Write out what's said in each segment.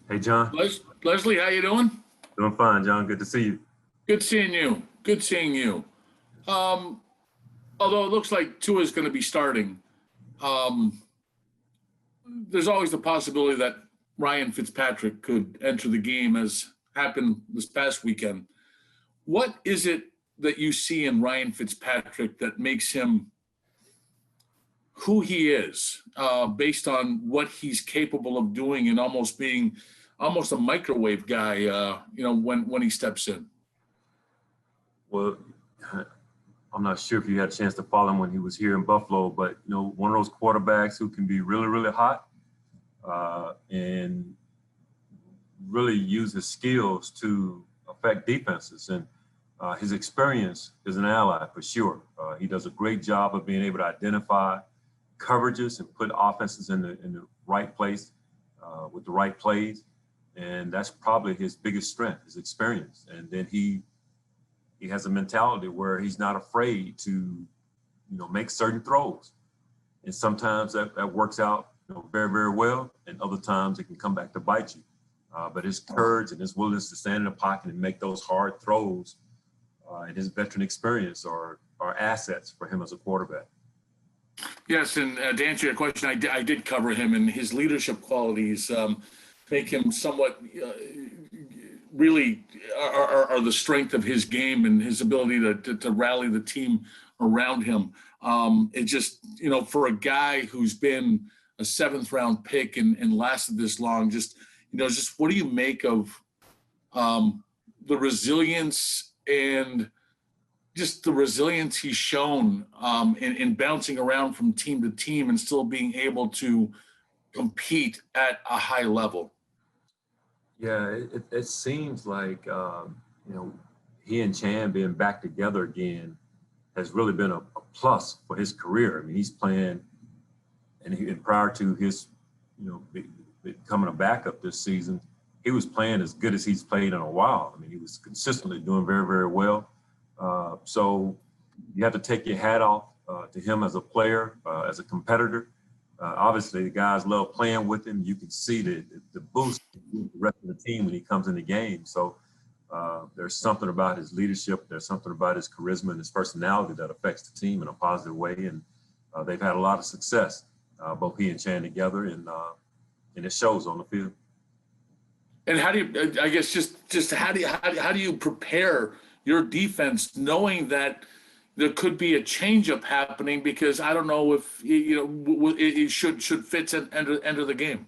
Hey, John. Leslie, how you doing? Doing fine, John. Good to see you. Good seeing you. Good seeing you. Um, Although it looks like Tua is going to be starting, um, there's always the possibility that Ryan Fitzpatrick could enter the game, as happened this past weekend. What is it that you see in Ryan Fitzpatrick that makes him who he is, based on what he's capable of doing and almost being almost a microwave guy, when he steps in? Well, I'm not sure if you had a chance to follow him when he was here in Buffalo, but one of those quarterbacks who can be really, really hot and really use his skills to affect defenses. And his experience is an ally for sure. He does a great job of being able to identify coverages and put offenses in the right place with the right plays. And that's probably his biggest strength, his experience. And then he has a mentality where he's not afraid to, make certain throws. And sometimes that works out, very, very well. And other times it can come back to bite you. But his courage and his willingness to stand in the pocket and make those hard throws and his veteran experience are assets for him as a quarterback. Yes, and to answer your question, I did cover him, and his leadership qualities make him somewhat really are the strength of his game and his ability to rally the team around him. It just, for a guy who's been a 7th round pick and lasted this long, just what do you make of the resilience and just the resilience he's shown in bouncing around from team to team and still being able to compete at a high level? Yeah, it seems like, he and Chan being back together again has really been a plus for his career. I mean, he's playing, and prior to his, becoming a backup this season, he was playing as good as he's played in a while. I mean, he was consistently doing very, very well. So you have to take your hat off to him as a player, as a competitor. Obviously, the guys love playing with him. You can see the boost with the rest of the team when he comes in the game. So there's something about his leadership. There's something about his charisma and his personality that affects the team in a positive way. And they've had a lot of success, both he and Chan together, and it shows on the field. And how do you, I guess, just how do you prepare your defense knowing that there could be a changeup happening, because I don't know if it should Fitz enter the game?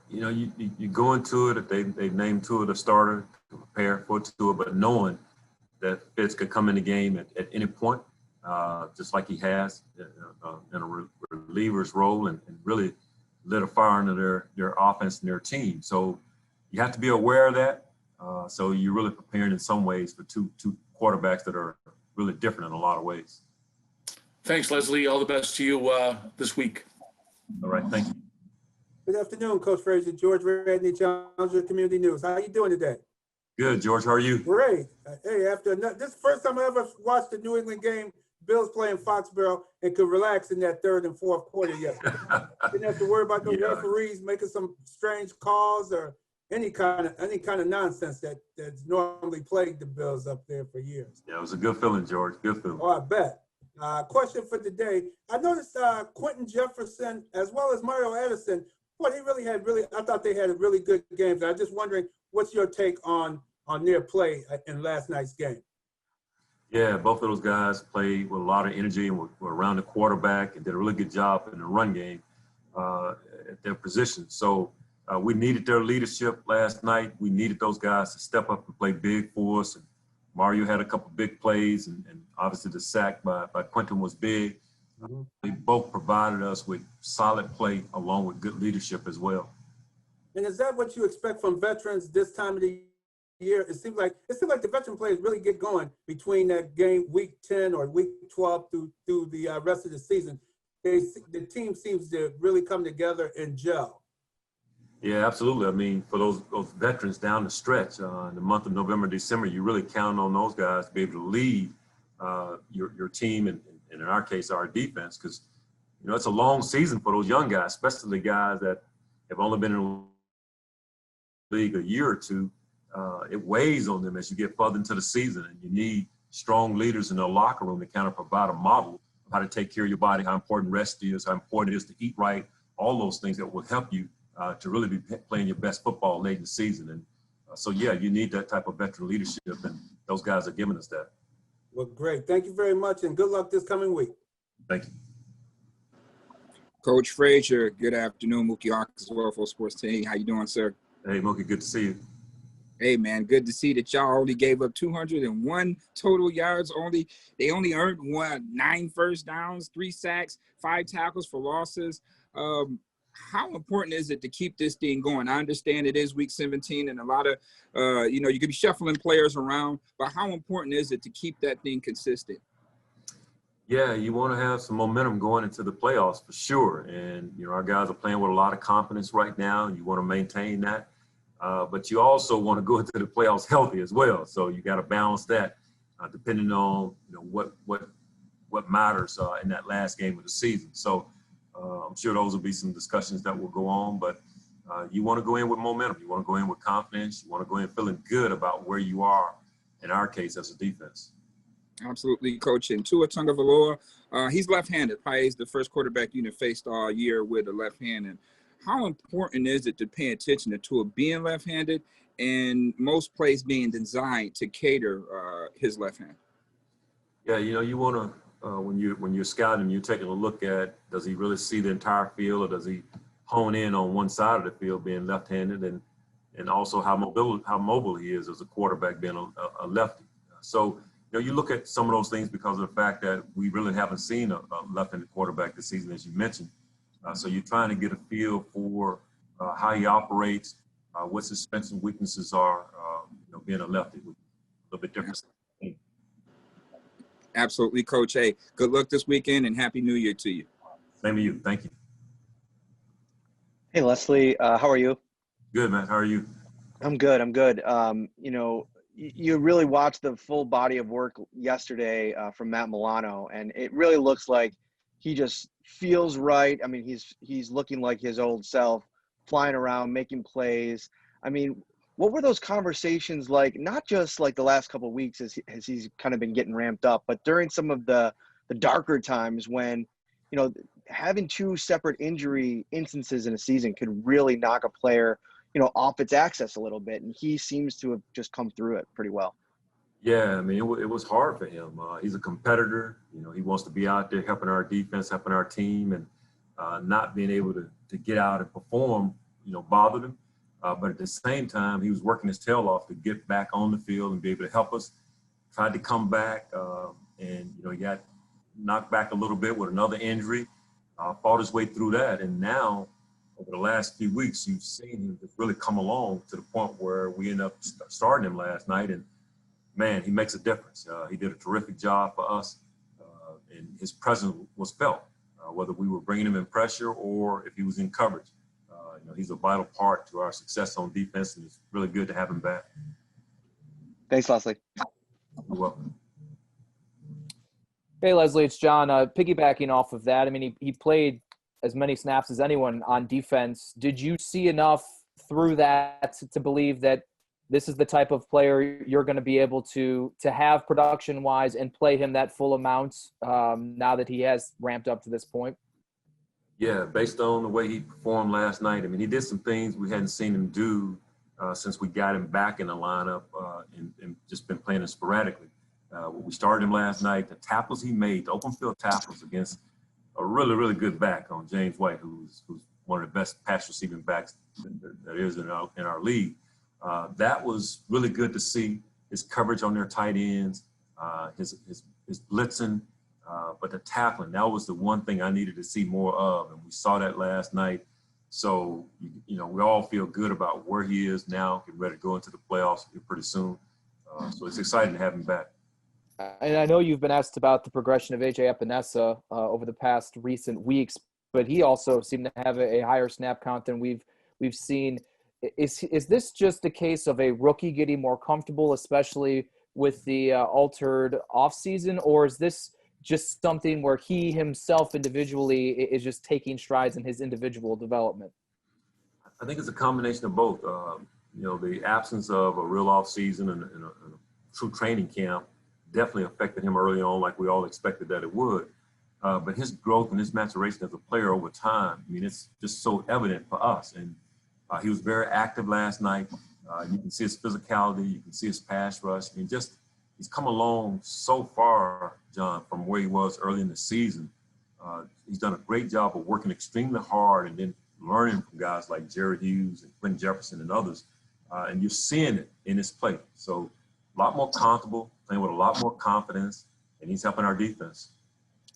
You go into it, if they've named Tua the starter to prepare for Tua, but knowing that Fitz could come in the game at any point, just like he has in a reliever's role, and really lit a fire under their offense and their team. So you have to be aware of that. So you're really preparing in some ways for two quarterbacks that are really different in a lot of ways. Thanks, Leslie. All the best to you this week. All right, thank you. Good afternoon, Coach Frazier. George Radney, Challenger Community News. How are you doing today? Good, George. How are you? Great. Hey, this is the first time I ever watched the New England game, Bills playing Foxborough, and could relax in that 3rd and 4th quarter yesterday. Didn't have to worry about the referees making some strange calls or any kind of nonsense that's normally plagued the Bills up there for years. Yeah, it was a good feeling, George. Good feeling. Oh, I bet. Question for today. I noticed Quentin Jefferson as well as Mario Edison. Boy, I thought they had really good games. I'm just wondering, what's your take on their play in last night's game? Yeah, both of those guys played with a lot of energy and were around the quarterback and did a really good job in the run game at their position. So we needed their leadership last night. We needed those guys to step up and play big for us. And Mario had a couple big plays, and obviously the sack by Quentin was big. Mm-hmm. They both provided us with solid play along with good leadership as well. And is that what you expect from veterans this time of the year? It seems like the veteran players really get going between that game, week 10 or week 12 through the rest of the season. The team seems to really come together and gel. Yeah, absolutely. I mean, for those veterans down the stretch in the month of November, December, you really count on those guys to be able to lead your team and in our case, our defense, because it's a long season for those young guys, especially the guys that have only been in the league a year or two, it weighs on them as you get further into the season, and you need strong leaders in the locker room to kind of provide a model of how to take care of your body, how important rest is, how important it is to eat right, all those things that will help you to really be playing your best football late in the season. And so, yeah, you need that type of veteran leadership, and those guys are giving us that. Well, great. Thank you very much, and good luck this coming week. Thank you. Coach Frazier, good afternoon. Mookie Hawkins, World Sports Team. How you doing, sir? Hey, Mookie, good to see you. Hey, man, good to see that y'all only gave up 201 total yards. They only earned 9 first downs, 3 sacks, 5 tackles for losses. How important is it to keep this thing going? I understand it is week 17 and a lot of, you could be shuffling players around, but how important is it to keep that thing consistent? Yeah, you want to have some momentum going into the playoffs for sure. And, our guys are playing with a lot of confidence right now, and you want to maintain that. But you also want to go into the playoffs healthy as well. So you got to balance that depending on, what matters in that last game of the season. So I'm sure those will be some discussions that will go on, but you want to go in with momentum. You want to go in with confidence. You want to go in feeling good about where you are, in our case, as a defense. Absolutely, Coach. And Tua Tagovailoa, he's left-handed. Probably is the first quarterback you faced all year with a left hand. And how important is it to pay attention to Tua being left-handed and most plays being designed to cater his left hand? Yeah, you want to when you're scouting, you're taking a look at, does he really see the entire field, or does he hone in on one side of the field being left-handed, and also how mobile he is as a quarterback being a lefty. So you look at some of those things because of the fact that we really haven't seen a left-handed quarterback this season, as you mentioned. So you're trying to get a feel for how he operates, what his strengths and weaknesses are. Being a lefty, a little bit different. Absolutely, Coach. Hey, good luck this weekend and Happy New Year to you. Same to you. Thank you. Hey, Leslie. How are you? Good, man. How are you? I'm good. You really watched the full body of work yesterday from Matt Milano, and it really looks like he just feels right. I mean, he's looking like his old self, flying around, making plays. I mean, what were those conversations like, not just like the last couple of weeks as he's kind of been getting ramped up, but during some of the darker times when, having 2 separate injury instances in a season could really knock a player, off its axis a little bit. And he seems to have just come through it pretty well. Yeah, I mean, it was hard for him. He's a competitor. He wants to be out there helping our defense, helping our team, and not being able to get out and perform, bothered him. But at the same time, he was working his tail off to get back on the field and be able to help us. Tried to come back, and he got knocked back a little bit with another injury. Fought his way through that, and now over the last few weeks, you've seen him just really come along to the point where we ended up starting him last night, and man, he makes a difference. He did a terrific job for us, and his presence was felt, whether we were bringing him in pressure or if he was in coverage. He's a vital part to our success on defense, and it's really good to have him back. Thanks, Leslie. You're welcome. Hey, Leslie, it's John. Piggybacking off of that, I mean, he played as many snaps as anyone on defense. Did you see enough through that to believe that this is the type of player you're going to be able to have production-wise and play him that full amount now that he has ramped up to this point? Yeah, based on the way he performed last night. I mean, he did some things we hadn't seen him do since we got him back in the lineup and just been playing him sporadically. We started him last night. The tackles he made, the open field tackles against a really, really good back on James White, who's one of the best pass receiving backs that is in our league. That was really good to see. His coverage on their tight ends, his blitzing, but the tackling, that was the one thing I needed to see more of, and we saw that last night. So, we all feel good about where he is now, getting ready to go into the playoffs pretty soon. So it's exciting to have him back. And I know you've been asked about the progression of A.J. Epenesa over the past recent weeks, but he also seemed to have a higher snap count than we've seen. Is this just a case of a rookie getting more comfortable, especially with the altered offseason, or is this just something where he himself individually is just taking strides in his individual development? I think it's a combination of both. The absence of a real off season and a true training camp definitely affected him early on, like we all expected that it would. But his growth and his maturation as a player over time, I mean, it's just so evident for us. And he was very active last night. You can see his physicality. You can see his pass rush. I mean, he's come along so far, John, from where he was early in the season. He's done a great job of working extremely hard and then learning from guys like Jared Hughes and Quentin Jefferson and others. And you're seeing it in his play. So a lot more comfortable, playing with a lot more confidence, and he's helping our defense.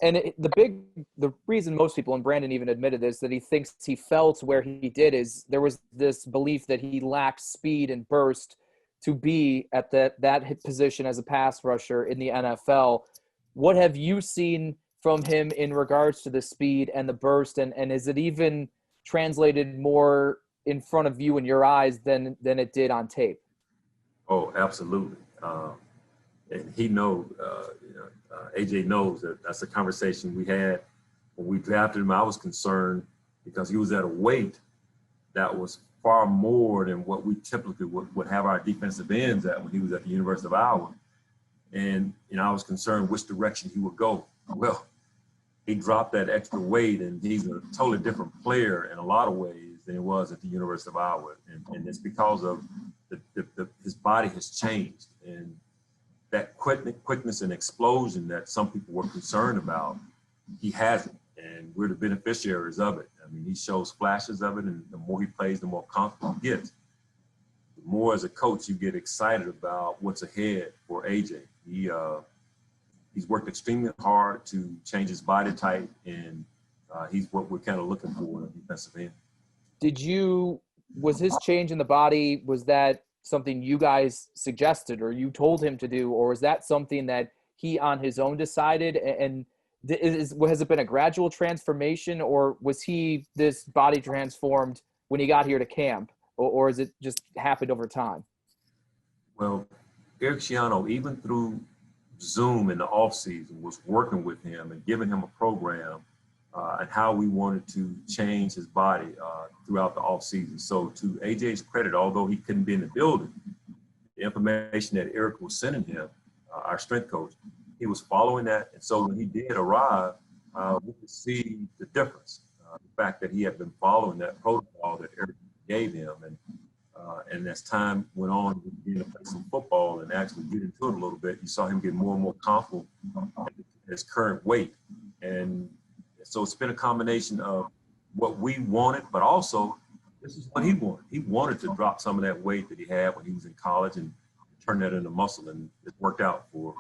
And the reason most people, and Brandon even admitted this, that he thinks he fell to where he did is there was this belief that he lacked speed and burst to be at that position as a pass rusher in the NFL. What have you seen from him in regards to the speed and the burst, and is it even translated more in front of you in your eyes than it did on tape? Oh, absolutely. And he knows, AJ knows that that's a conversation we had when we drafted him. I was concerned because he was at a weight that was far more than what we typically would have our defensive ends at when he was at the University of Iowa. And, I was concerned which direction he would go. Well, he dropped that extra weight, and he's a totally different player in a lot of ways than he was at the University of Iowa. And it's because of his body has changed. And that quickness and explosion that some people were concerned about, he hasn't. And we're the beneficiaries of it. I mean, he shows flashes of it, and the more he plays, the more confident he gets. The more as a coach you get excited about what's ahead for AJ. He's worked extremely hard to change his body type, and he's what we're kind of looking for in a defensive end. Was his change in the body, was that something you guys suggested or you told him to do, or was that something that he on his own decided? And has it been a gradual transformation, or was this body transformed when he got here to camp, or has it just happened over time? Well, Eric Schiano, even through Zoom in the offseason, was working with him and giving him a program and how we wanted to change his body throughout the offseason. So to AJ's credit, although he couldn't be in the building, the information that Eric was sending him, our strength coach, he was following that. And so when he did arrive, we could see the difference. The fact that he had been following that protocol that Eric gave him. And as time went on, he began to play some football and actually get into it a little bit. You saw him get more and more comfortable at his current weight. And so it's been a combination of what we wanted, but also this is what he wanted. He wanted to drop some of that weight that he had when he was in college and turn that into muscle, and it worked out for